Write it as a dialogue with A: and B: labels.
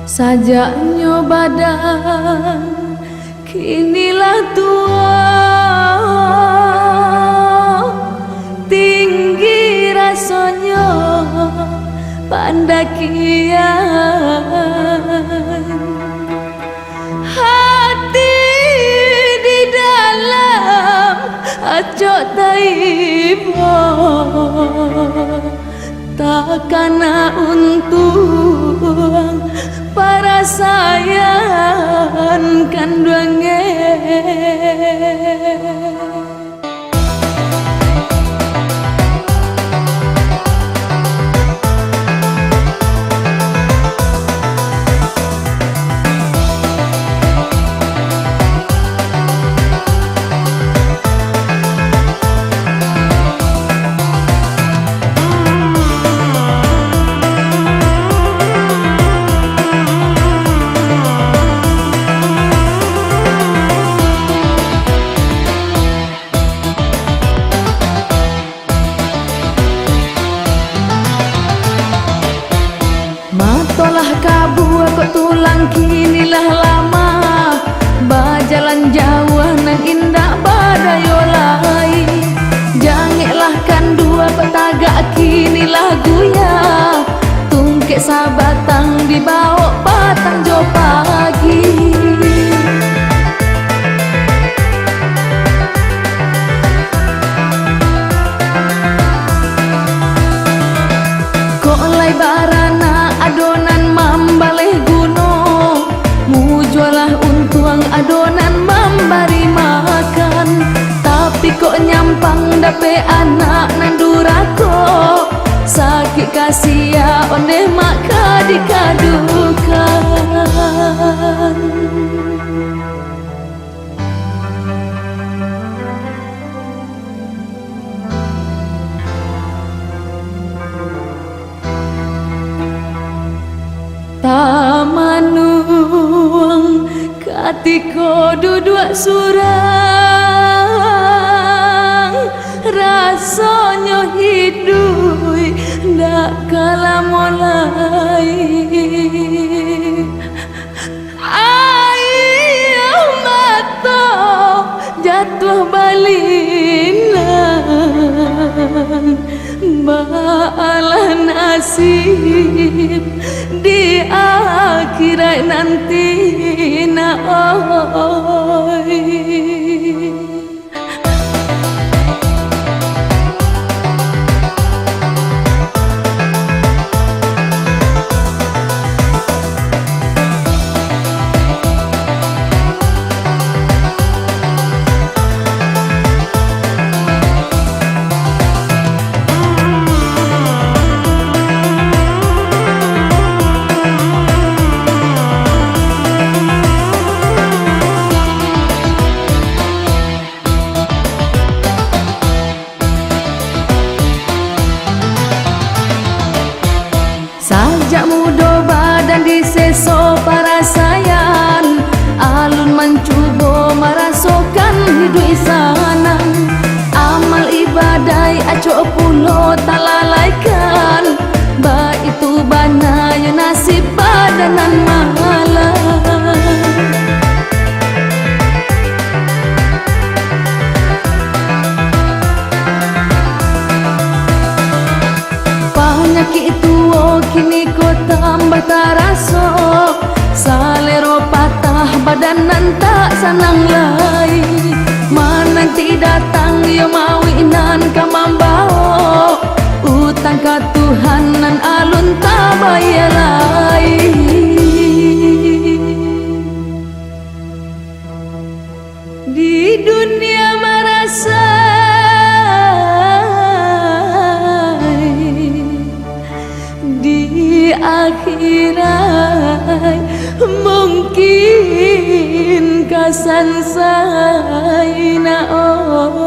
A: Sajaknya badan kinilah tua, tinggi rasanya pandakian. Hati di dalam acok taibo, takkan untung para sayang kandungnya. Matolah kabu aku tulang kinilah lama, bajalan jauh nan indah badayolai. Jangeklah kan dua petagak kinilah guya, tungkek sabatang dibawa patang jo pagi. Kok lai barana adonan mambaleh guno, mujualah untuang adonan memberi makan. Tapi kok nyampang dape anak nandurako, sakit kasia onde maka dikadukan. Tamanuang katiko duduk surang, rasanya hidup ndak kalah mulai. Ayo mata jatuh balinan, balah nasib di akhirat nanti na oi. Sajak muda badan diseso para sayan, alun mencuba merasakan hidup isanan. Amal ibadai acok pulo tak lalaikan, ba itu bana ya nasib badanan malam. Penyakit tua kini ko tambah taraso, salero patah badanan tak sanang lai. Menanti datang yo mau inan kamambao, utang ka Tuhan nan alun tak bayar lai. Di dunia merasa di akhirat mungkin kasan saya na oh.